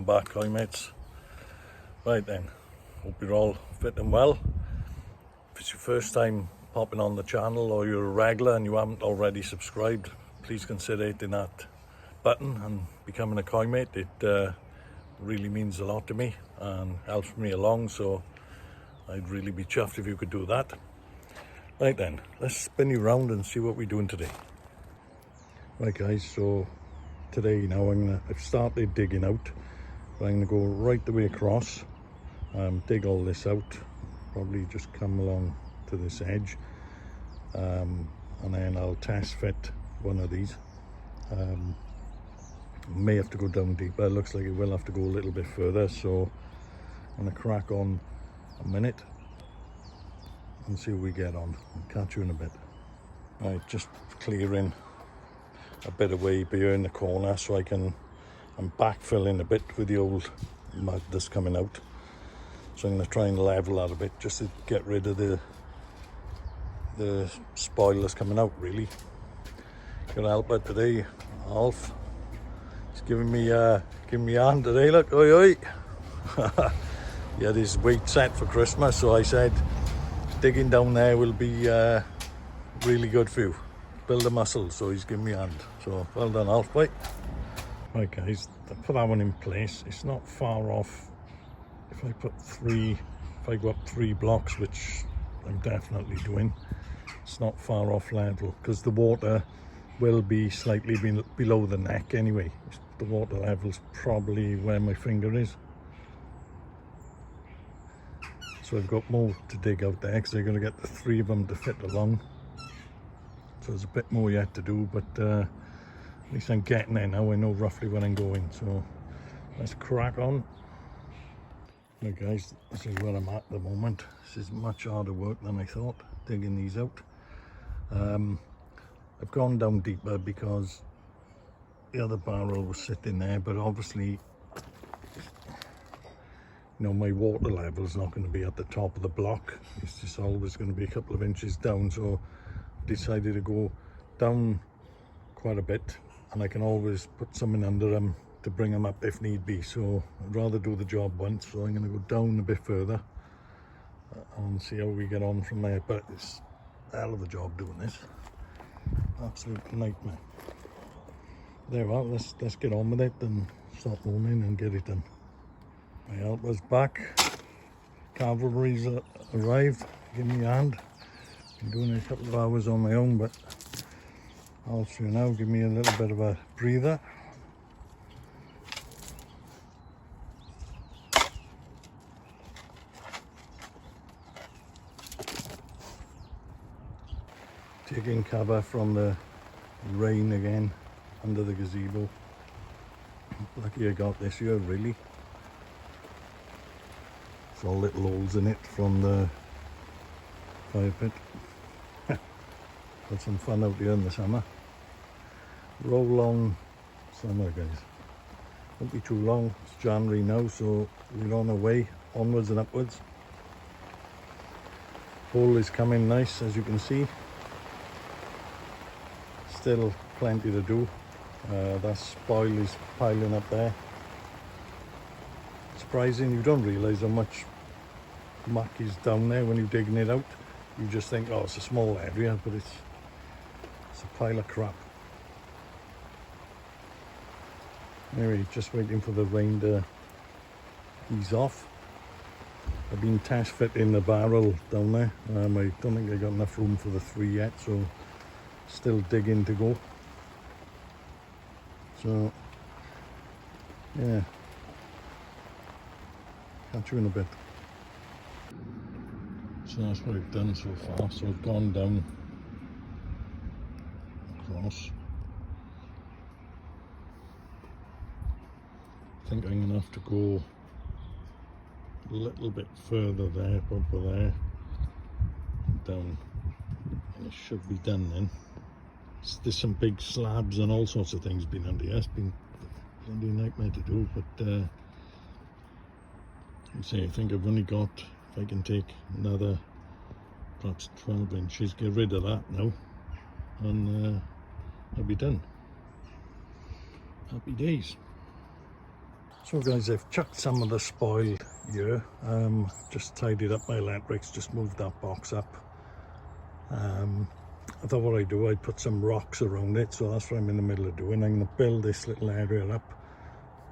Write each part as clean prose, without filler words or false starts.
back, hi mates. Right then, hope you're all fit and well. If it's your first time popping on the channel or you're a regular and you haven't already subscribed, please consider hitting that button and becoming a koi mate. It really means a lot to me and helps me along, so I'd really be chuffed if you could do that. Right then, let's spin you around and see what we're doing today. Right guys, so today now I've started digging out. I'm going to go right the way across, dig all this out, probably just come along to this edge, and then I'll test fit one of these. May have to go down deeper. It looks like it will have to go a little bit further, so I'm going to crack on a minute and see what we get on. I'll catch you in a bit. Right, just clearing a bit away behind the corner so I'm backfilling a bit with the old mud that's coming out. So I'm going to try and level that a bit just to get rid of the spoil that's coming out, really. Got a helper today, Alf. He's giving me a hand today, look, oi oi. He had his weight set for Christmas, so I said digging down there will be really good for you. Build a muscle, so he's giving me a hand. So well done, Alf, bye. Right guys, I put that one in place. It's not far off. If I go up 3 blocks, which I'm definitely doing, it's not far off level, because the water will be slightly below the neck anyway. The water level's probably where my finger is. So I've got more to dig out there, because I'm going to get the 3 of them to fit along. So there's a bit more yet to do, but at least I'm getting there now. I know roughly where I'm going, so let's crack on. Right guys, this is where I'm at the moment. This is much harder work than I thought, digging these out. I've gone down deeper because the other barrel was sitting there, but obviously, you know, my water level is not going to be at the top of the block. It's just always going to be a couple of inches down, so decided to go down quite a bit, and I can always put something under them to bring them up if need be. So I'd rather do the job once, so I'm going to go down a bit further and see how we get on from there. But it's a hell of a job doing this, absolute nightmare. There we are, let's get on with it and start moaning and get it done. My helper's back, cavalry's arrived, give me a hand. I'm doing a couple of hours on my own, but I'll see you now. Give me a little bit of a breather. Taking cover from the rain again under the gazebo. Lucky I got this year, really. It's all little holes in it from the fire pit. Had some fun out here in the summer. Roll on summer, guys. Won't be too long. It's January now, so we're on our way onwards and upwards. Hole is coming nice, as you can see. Still plenty to do. That spoil is piling up there. Surprising, you don't realise how much muck is down there when you're digging it out. You just think, oh, it's a small area, but it's a pile of crap. Anyway, just waiting for the rain to ease off. I've been test fitting the barrel down there. I don't think I got enough room for the 3 yet, so still digging to go. So yeah, catch you in a bit. So that's what I've done so far. So I've gone down across. I think I'm going to have to go a little bit further there, over there, down, and it should be done then. There's some big slabs and all sorts of things been under here. It's been a bloody nightmare to do, but I think I've only got, if I can take another perhaps 12 inches, get rid of that now, and I'll be done. Happy days. So guys, I've chucked some of the spoil here, just tidied up my electrics, just moved that box up. I thought what I'd do, I'd put some rocks around it, so that's what I'm in the middle of doing. I'm going to build this little area up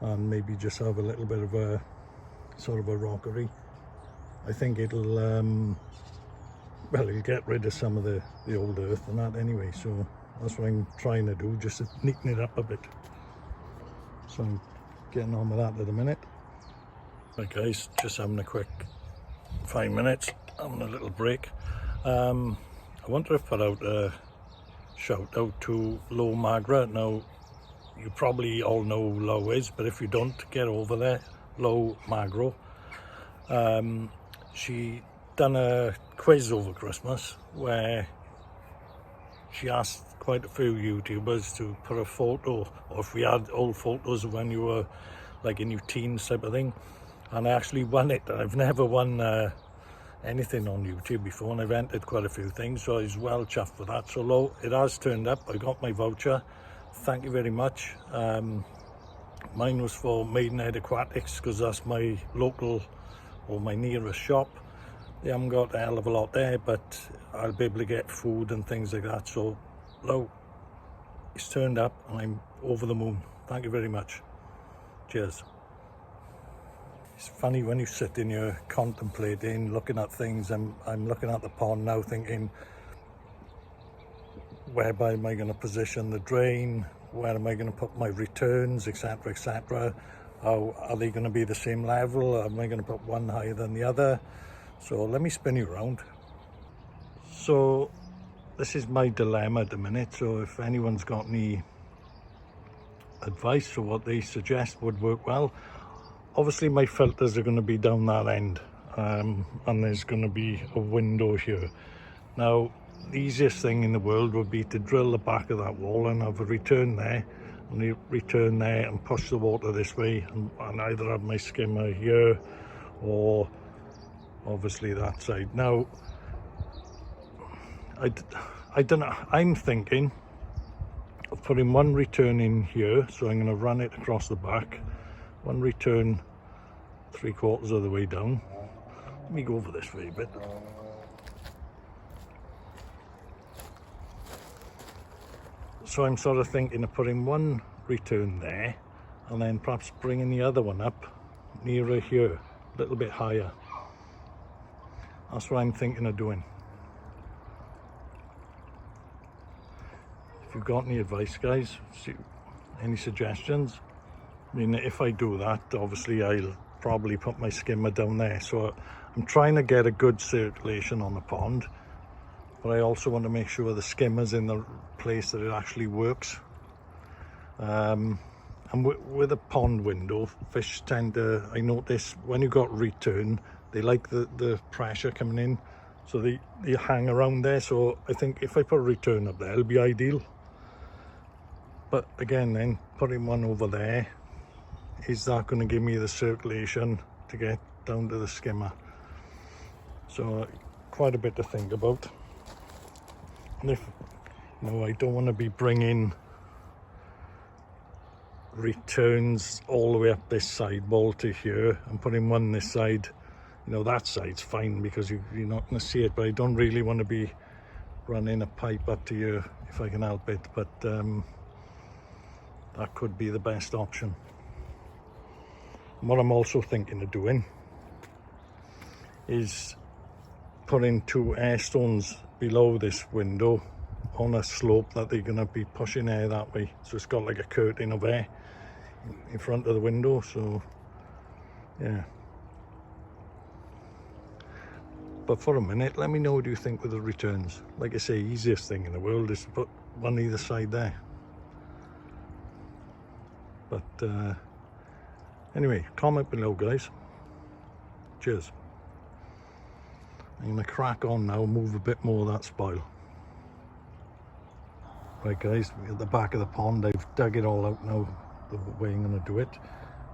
and maybe just have a little bit of a sort of a rockery. I think it'll well, it'll get rid of some of the old earth and that anyway, so that's what I'm trying to do, just to neaten it up a bit. So I'm getting on with that at the minute. Right guys, just having a quick 5 minutes, having a little break. I want to put out a shout out to Lo Magra. Now, you probably all know who Lo is, but if you don't, get over there, Lo Magro. She done a quiz over Christmas where she asked quite a few YouTubers to put a photo, or if we had old photos of when you were like in your teens type of thing, and I actually won it. I've never won anything on YouTube before, and I've entered quite a few things, so I was well chuffed with that. So Lo, it has turned up. I got my voucher, thank you very much. Mine was for Maidenhead Aquatics because that's my local or my nearest shop. They haven't got a hell of a lot there, but I'll be able to get food and things like that. So Lo, it's turned up and I'm over the moon. Thank you very much. Cheers. It's funny when you sit in here contemplating, looking at things. I'm looking at the pond now thinking, whereby am I going to position the drain? Where am I going to put my returns, etc, etc. How are they going to be the same level? Am I going to put one higher than the other? So let me spin you around. So this is my dilemma at the minute. So if anyone's got any advice or what they suggest would work well. Obviously my filters are going to be down that end, and there's going to be a window here. Now the easiest thing in the world would be to drill the back of that wall and have a return there, and you return there and push the water this way, and either have my skimmer here or obviously that side. Now I don't know, I'm thinking of putting one return in here, so I'm going to run it across the back, one return 3/4 of the way down. Let me go over this way a bit. So I'm sort of thinking of putting one return there and then perhaps bringing the other one up nearer here, a little bit higher. That's what I'm thinking of doing. If you've got any advice, guys, any suggestions? I mean, if I do that, obviously I'll probably put my skimmer down there. So I'm trying to get a good circulation on the pond, but I also want to make sure the skimmer's in the place that it actually works. And with a pond window, fish tend to, I notice when you got return, they like the pressure coming in, so they hang around there. So I think if I put a return up there, it'll be ideal. But again, then putting one over there, is that going to give me the circulation to get down to the skimmer? So quite a bit to think about. And if you know, I don't want to be bringing returns all the way up this side wall to here and putting one this side. You know, that side's fine because you're not going to see it, but I don't really want to be running a pipe up to here if I can help it. But that could be the best option. And what I'm also thinking of doing is putting 2 air stones below this window on a slope that they're going to be pushing air that way. So it's got like a curtain of air in front of the window. So yeah. But for a minute, let me know what you think with the returns. Like I say, easiest thing in the world is to put one either side there. But anyway, comment below, guys. Cheers. I'm going to crack on now, move a bit more of that spoil. Right guys, we're at the back of the pond. I've dug it all out now, the way I'm going to do it.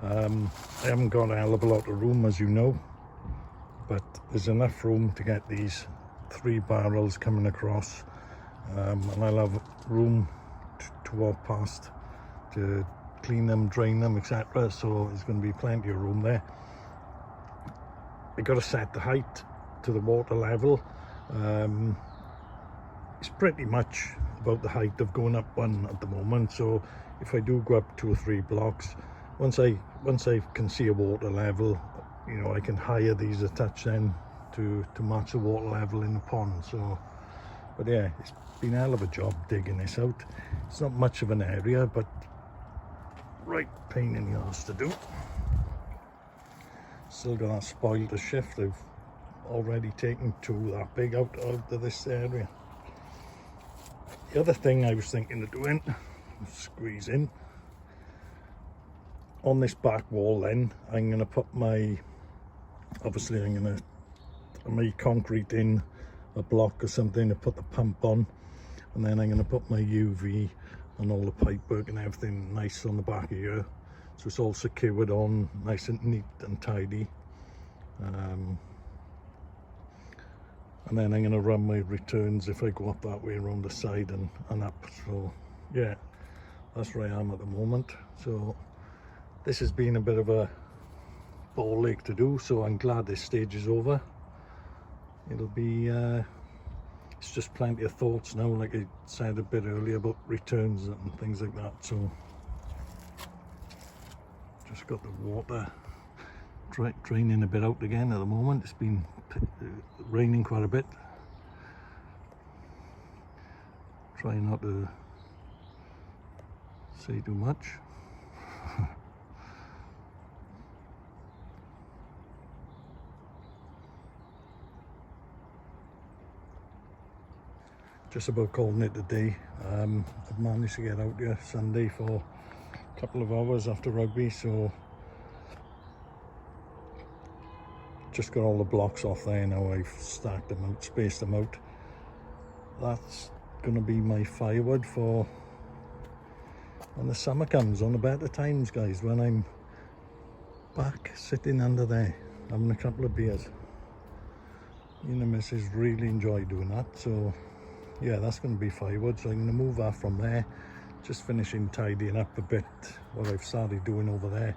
I haven't got a hell of a lot of room, as you know, but there's enough room to get these 3 barrels coming across, and I'll have room to walk past to clean them, drain them, etc. So there's going to be plenty of room there. I got to set the height to the water level. It's pretty much about the height of going up one at the moment. So if I do go up 2 or 3 blocks, once I can see a water level, you know, I can higher these a touch then to match the water level in the pond. So, but yeah, it's been a hell of a job digging this out. It's not much of an area, but right pain in the arse to do. Still got that spoil to shift. I've already taken 2 that big out of this area. The other thing I was thinking of doing, squeeze in on this back wall. Then I'm going to put my, obviously I'm going to make concrete in a block or something to put the pump on, and then I'm going to put my UV and all the pipe work and everything nice on the back of here, so it's all secured on nice and neat and tidy. And then I'm going to run my returns if I go up that way around the side and up. So yeah, that's where I am at the moment. So this has been a bit of a ball ache to do, so I'm glad this stage is over. It'll be it's just plenty of thoughts now, like I said a bit earlier about returns and things like that. So just got the water draining a bit out again at the moment. It's been raining quite a bit. Try not to say too much. Just about calling it a day. I've managed to get out here Sunday for a couple of hours after rugby, so just got all the blocks off there now. I've stacked them out, spaced them out. That's going to be my firewood for when the summer comes, on the better times, guys, when I'm back sitting under there having a couple of beers. Me and the missus really enjoy doing that. So yeah, that's going to be firewood, so I'm going to move that from there, just finishing tidying up a bit what I've started doing over there,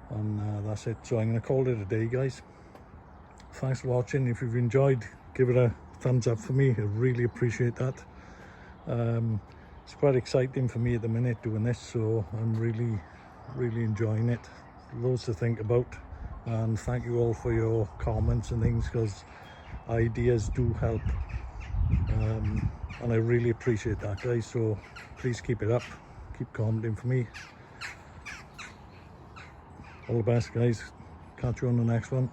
and that's it. So I'm going to call it a day, guys. Thanks for watching. If you've enjoyed, give it a thumbs up for me. I really appreciate that. It's quite exciting for me at the minute doing this, so I'm really enjoying it. Loads to think about, and thank you all for your comments and things, because ideas do help, and I really appreciate that, guys. So please keep it up, keep commenting for me. All the best, guys. Catch you on the next one.